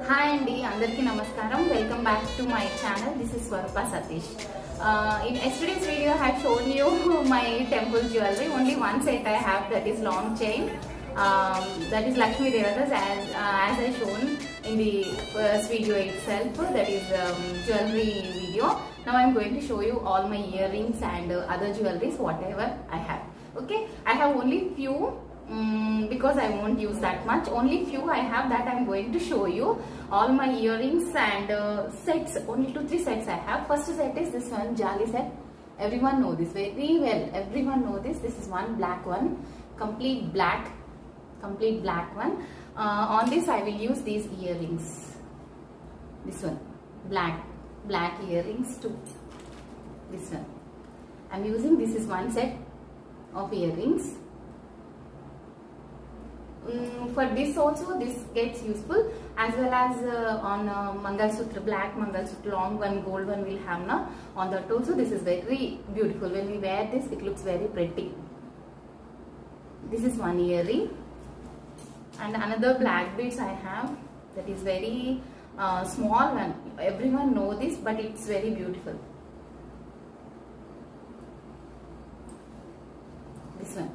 Hi Andy, Andarki Namaskaram. Welcome back to my channel. This is Swarupa Satish. In yesterday's video, I have shown you my temple jewelry. Only one set I have, that is long chain. That is Lakshmi Devada's as I shown in the first video itself. That is jewelry video. Now I am going to show you all my earrings and other jewelries, whatever I have. Okay, I have only few. Because I won't use that much, only few I have that I'm going to show you. All my earrings and sets, only 2-3 sets I have. First set is this one, Jali set. Everyone know this very well. Everyone know this. This is one black one, complete black one. On this I will use these earrings. This one, black earrings too. This one I'm using. This is one set of earrings. For this also, this gets useful, as well as on Mangalsutra, black Mangalsutra, long one, gold one will have now. On that also, this is very beautiful. When we wear this, it looks very pretty. This is one earring, and another black beads I have, that is very small one. Everyone know this, but it's very beautiful. This one.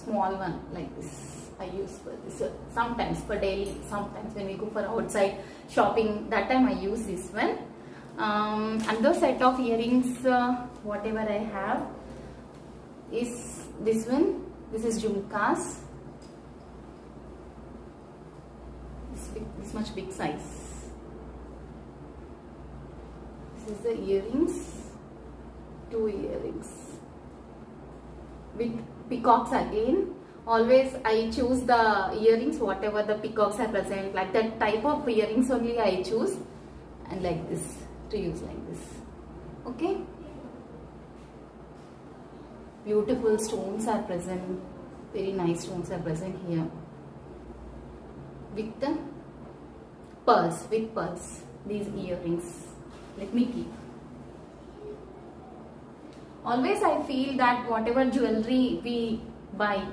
Small one like this I use for this, sometimes for daily, sometimes when we go for outside shopping, that time I use this one. Another set of earrings, whatever I have, is this one. This is jhumkas, this much big size. This is the earrings, 2 earrings with peacocks again. Always I choose the earrings whatever the peacocks are present, like that type of earrings only I choose, and like this, to use like this. Okay, beautiful stones are present, very nice stones are present here, with the pearls, these earrings. Let me keep. Always I feel that whatever jewelry we buy,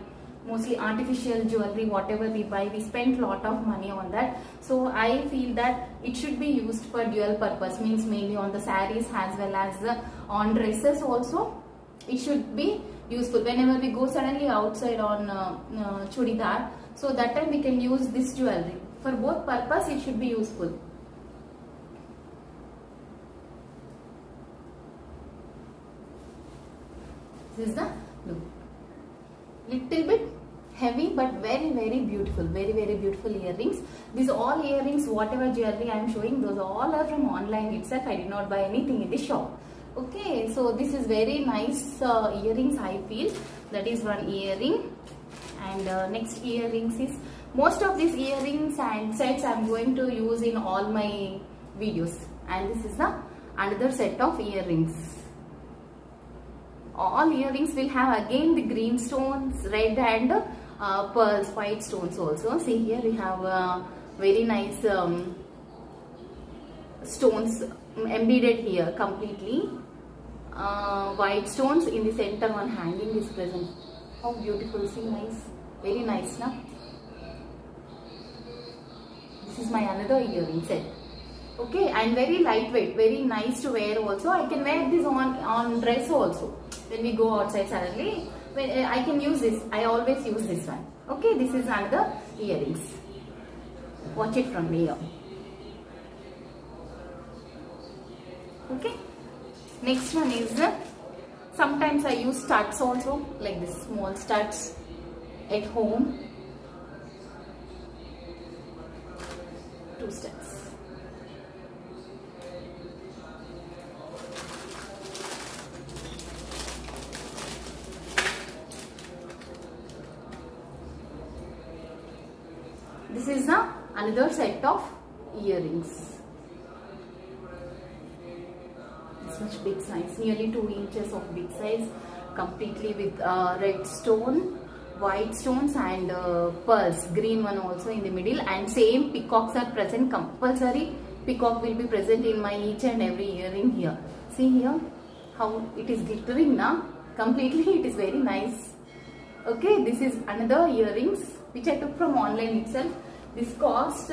mostly artificial jewelry, whatever we buy, we spend lot of money on that. So I feel that it should be used for dual purpose, means mainly on the sarees as well as on dresses also. It should be useful whenever we go suddenly outside on chudidar. So that time we can use this jewelry. For both purpose it should be useful. This is the look. Little bit heavy but very beautiful, very beautiful earrings. These all earrings, whatever jewelry I am showing, those all are from online itself. I did not buy anything in the shop. Okay, so this is very nice earrings I feel. That is one earring. And next earrings is, most of these earrings and sets I am going to use in all my videos. And this is the another set of earrings. All earrings will have again the green stones, red and pearls, white stones also. See here we have very nice stones embedded here completely. White stones in the center, one hanging is present. How beautiful, see, nice, very nice now. This is my another earring set. Okay, and very lightweight, very nice to wear also. I can wear this on dress also. When we go outside suddenly, I can use this. I always use this one. Okay, this is another earrings. Watch it from here. Okay, next one is, sometimes I use studs also, like this, small studs at home. 2 studs. This is another set of earrings. This much big size, nearly 2 inches of big size, completely with red stone, white stones and pearls, green one also in the middle, and same peacocks are present, compulsory peacock will be present in my each and every earring here. See here how it is glittering now, completely, it is very nice. Okay, this is another earrings which I took from online itself. This cost,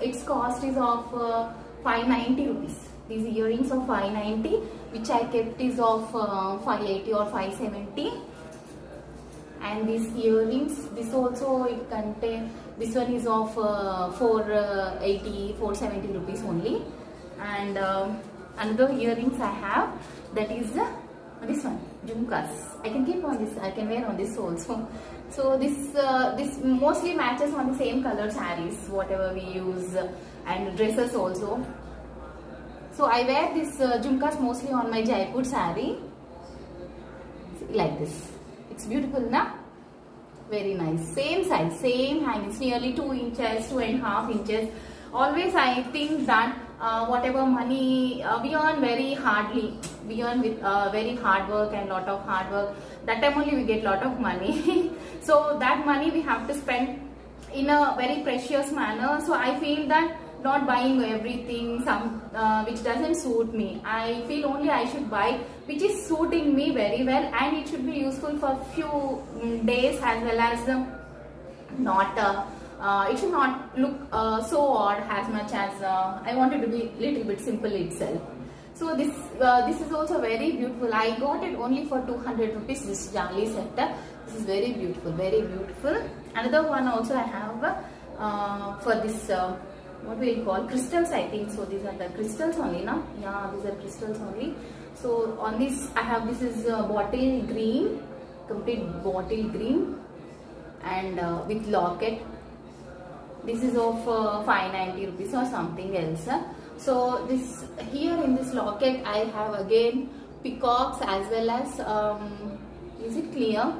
its cost is of 590 rupees. These earrings of 590, which I kept is of 580 or 570. And these earrings, this also it contain, this one is of 480, 470 rupees only. And another earrings I have, that is this one, jhumkas. I can keep on this, I can wear on this also. So this mostly matches on the same color sarees, whatever we use, and dresses also. So I wear this jhumkas mostly on my Jaipur saree, like this. It's beautiful, na? Very nice. Same size, same height. It's nearly 2 inches, 2.5 inches. Always I think that whatever money we earn very hardly, we earn with very hard work and lot of hard work. That time only we get lot of money. So that money we have to spend in a very precious manner. So I feel that not buying everything which doesn't suit me. I feel only I should buy which is suiting me very well, and it should be useful for few days, as well as it should not look so odd as much as I wanted to be little bit simple itself. So this is also very beautiful. I got it only for 200 rupees. This Jali set. This is very beautiful, very beautiful. Another one also I have for this. What we'll call crystals, I think. So these are the crystals only, na? Yeah, these are crystals only. So on this I have, this is bottle green, complete bottle green, and with locket. This is of 590 rupees or something else. So this here in this locket I have again peacocks, as well as is it clear?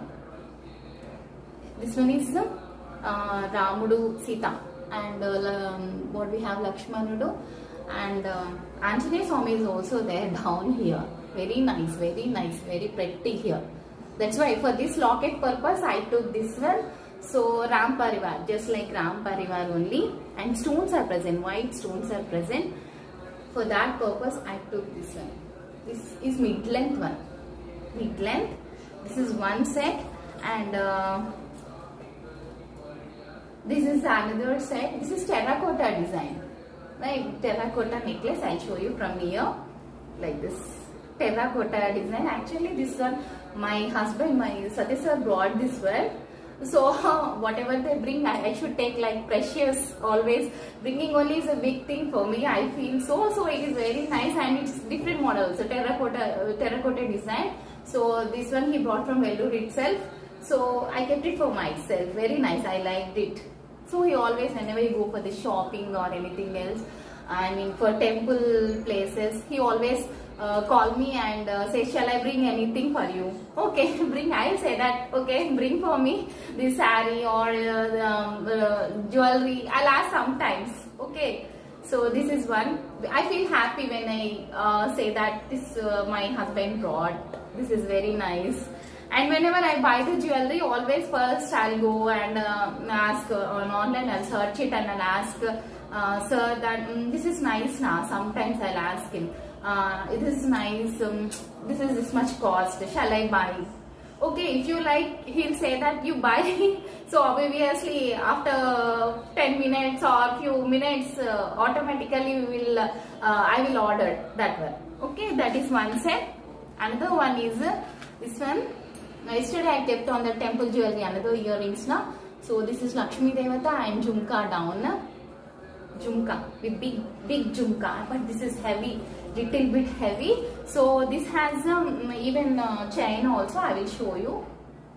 This one is Ramudu, Sita. And what we have, Lakshmanudu, and Anjaneya Swami is also there down here. Very nice, very pretty here. That's why for this locket purpose I took this one. So Ram Parivar, just like Ram Parivar only, and stones are present, white stones are present. For that purpose I took this one. This is mid-length one. Mid-length. This is one set, and this is another set. This is terracotta design, right? Terracotta necklace. I'll show you from here, like this. Terracotta design. Actually, this one, my husband, my Satish sir brought this one. So whatever they bring, I should take like precious. Always bringing only is a big thing for me. I feel so it is very nice, and it's different model. So terracotta design. So this one he brought from Vellore itself. So I kept it for myself. Very nice. I liked it. So he always, whenever you go for the shopping or anything else, I mean for temple places, he always call me and say, shall I bring anything for you? Okay, bring. I'll say that, okay, bring for me this saree or jewelry. I'll ask sometimes. Okay. So this is one. I feel happy when I say that this my husband brought. This is very nice. And whenever I buy the jewelry, always first I'll go and ask on online. I'll search it and I'll ask sir that this is nice now. Sometimes I'll ask him, this is nice. This is this much cost. Shall I buy? Okay, if you like, he'll say that you buy. So obviously after 10 minutes or few minutes, automatically I will order that one. Okay, that is one set. Another one is this one. Yesterday I kept on the temple jewelry, another earrings now. So this is Lakshmi Devata and jhumka down. Jhumka with big jhumka, but this is heavy, little bit heavy. So this has even chain also. I will show you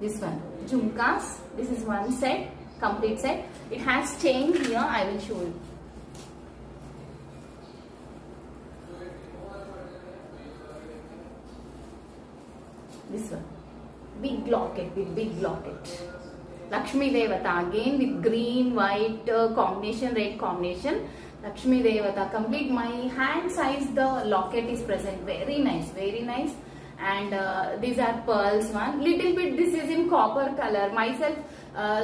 this one. Jhumkas. This is one set, complete set. It has chain here. I will show you. This one. Big locket with big locket. Lakshmi Devata again with green, white combination, red combination. Lakshmi Devata complete. My hand size the locket is present. Very nice, very nice. And these are pearls one. Little bit this is in copper color. Myself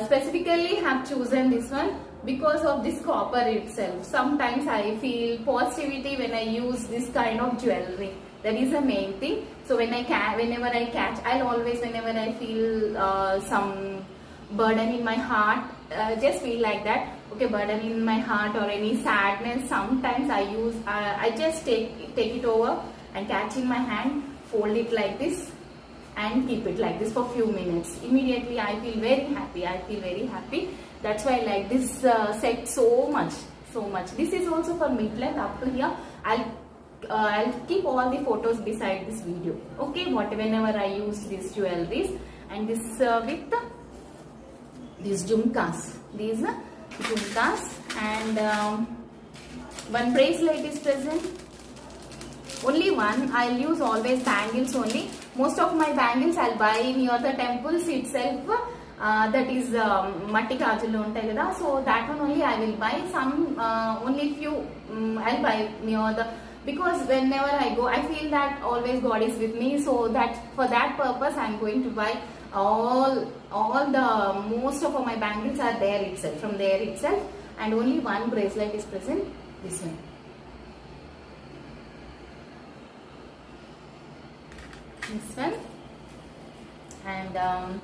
specifically have chosen this one because of this copper itself. Sometimes I feel positivity when I use this kind of jewelry. That is the main thing. So when whenever I catch, I'll always, whenever I feel some burden in my heart, just feel like that, okay, burden in my heart or any sadness, sometimes I just take it over and catch in my hand, fold it like this and keep it like this for few minutes. Immediately I feel very happy. That's why I like this set so much. This is also for mid-length up to here. I'll keep all the photos beside this video, okay, whenever I use these jewelries. And this with these jhumkas, and one bracelet is present, only one. I'll use always bangles only. Most of my bangles I'll buy near the temples itself, that is matti kajulu untai kada, so that one only I will buy. Some only few I'll buy near the, because whenever I go I feel that always God is with me, so that for that purpose I'm going to buy all the most of my bangles are there itself, from there itself. And only one bracelet is present, this one. This one. And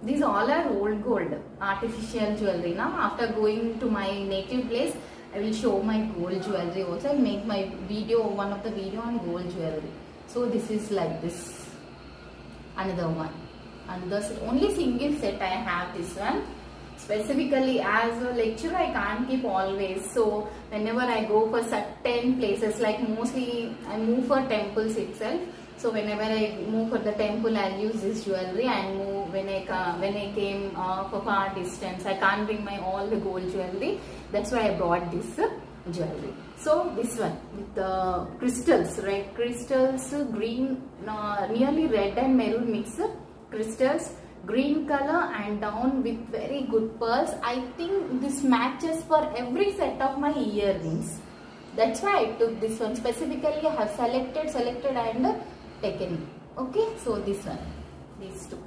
these all are old gold, artificial jewelry. Now after going to my native place, I will show my gold jewelry also. I'll make my video, one of the video on gold jewelry. So this is like this. Another one. Another set. Only single set I have this one. Specifically as a lecturer I can't keep always. So whenever I go for certain places, like mostly I move for temples itself. So whenever I move for the temple, I'll use this jewelry, and move when I came for far distance, I can't bring my all the gold jewelry. That's why I brought this jewelry. So this one with the crystals, red crystals, green, nearly red and maroon mix crystals, green color, and down with very good pearls. I think this matches for every set of my earrings. That's why I took this one. Specifically I have selected and taken. Okay, so this one, these two.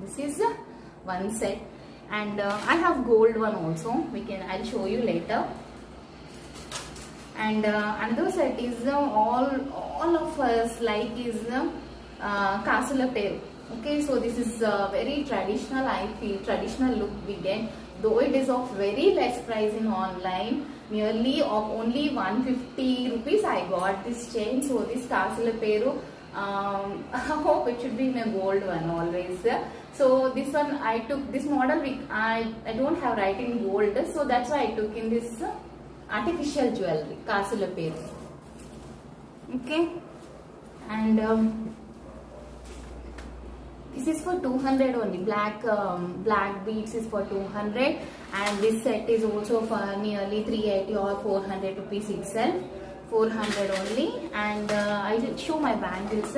This is one set, and I have gold one also. I'll show you later. And another set is all of us like is Kasula Peru. Okay, so this is very traditional. I feel traditional look we get, though it is of very less price in online. Nearly of only 150 rupees I got this chain. So this Kasula Peru, I hope it should be in a gold one always. So this one I took, this model I don't have right in gold, so that's why I took in this artificial jewelry, Kasula Peru. Okay, and this is for 200 only. Black beads is for 200, and this set is also for nearly 380 or 400 rupees itself. 400 only. And I will show my bangles.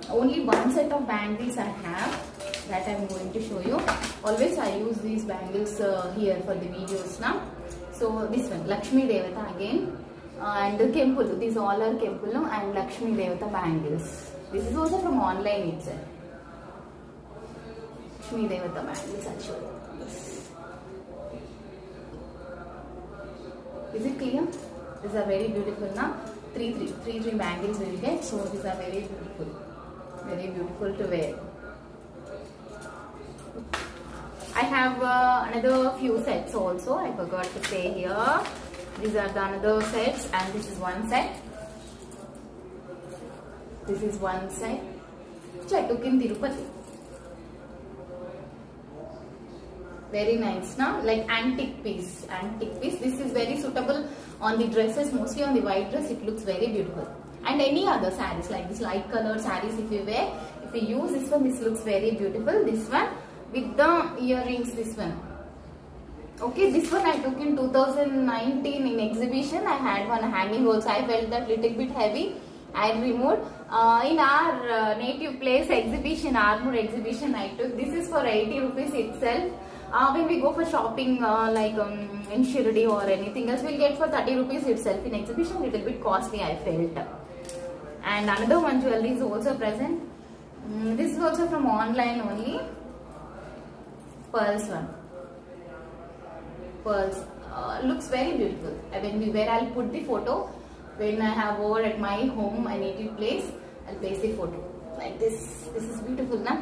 Only one set of bangles I have, that I am going to show you. Always I use these bangles here for the videos now. So this one, Lakshmi Devata again, and Kempulu. These all are Kempulu and Lakshmi Devata bangles. This is also from online itself. Lakshmi Devata bangles, I'll show you. Yes. Is it clear? These are very beautiful now. Three bangles will get. So these are very beautiful to wear. I have another few sets also. I forgot to say here. These are the another sets, and this is one set. This is one set which I took in Tirupati. Very nice now, like antique piece. This is very suitable on the dresses, mostly on the white dress. It looks very beautiful. And any other sarees like this light colored sarees, if you wear, if you use this one, this looks very beautiful. This one with the earrings, this one. Okay, this one I took in 2019 in exhibition. I had one hanging also. I felt that little bit heavy. I removed. In our native place exhibition, Armour exhibition, I took. This is for 80 rupees itself. When we go for shopping like in Shirdi or anything else, we'll get for 30 rupees itself. In exhibition, little bit costly I felt. And another one jewelry is also present. This is also from online only. Pearls one. Pearls. Looks very beautiful. When we wear, I'll put the photo. When I have wore at my home, my native place, I'll place the photo. Like this. This is beautiful, na?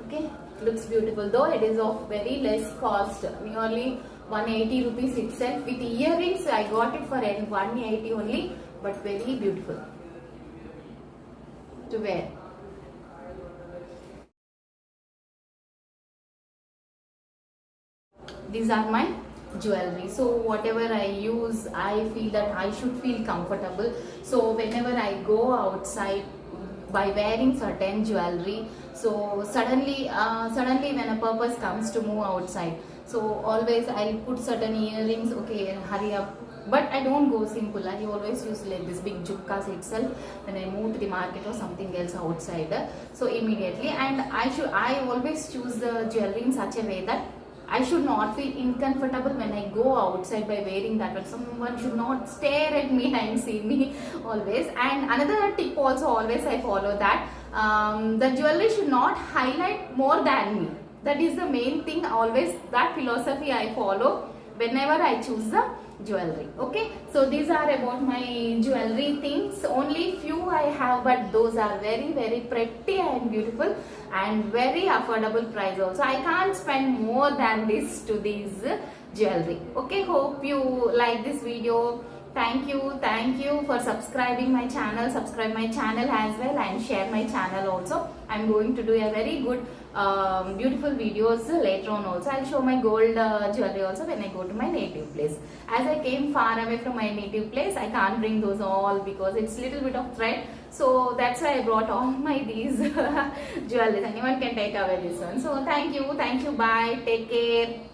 Okay. Looks beautiful, though it is of very less cost, nearly 180 rupees itself. With earrings I got it for 180 only, but very beautiful to wear. These are my jewelry. So whatever I use, I feel that I should feel comfortable. So whenever I go outside by wearing certain jewelry, so suddenly when a purpose comes to move outside, so always I'll put certain earrings. Okay, hurry up. But I don't go simple. I always use like this big jhumkas itself when I move to the market or something else outside. So immediately, and I always choose the jewelry in such a way that I should not feel uncomfortable when I go outside by wearing that, but someone should not stare at me and see me always. And another tip also, always I follow that the jewelry should not highlight more than me. That is the main thing. Always that philosophy I follow whenever I choose the jewelry. Okay, so these are about my jewelry things. Only few I have, but those are very pretty and beautiful and very affordable price also. I can't spend more than this to these jewelry. Okay, hope you like this video. Thank you for subscribing my channel. Subscribe my channel as well and share my channel also. I'm going to do a very good beautiful videos later on also. I'll show my gold jewelry also when I go to my native place. As I came far away from my native place, I can't bring those all because it's little bit of thread. So that's why I brought all my these jewelries. Anyone can take away this one. So thank you, bye, take care.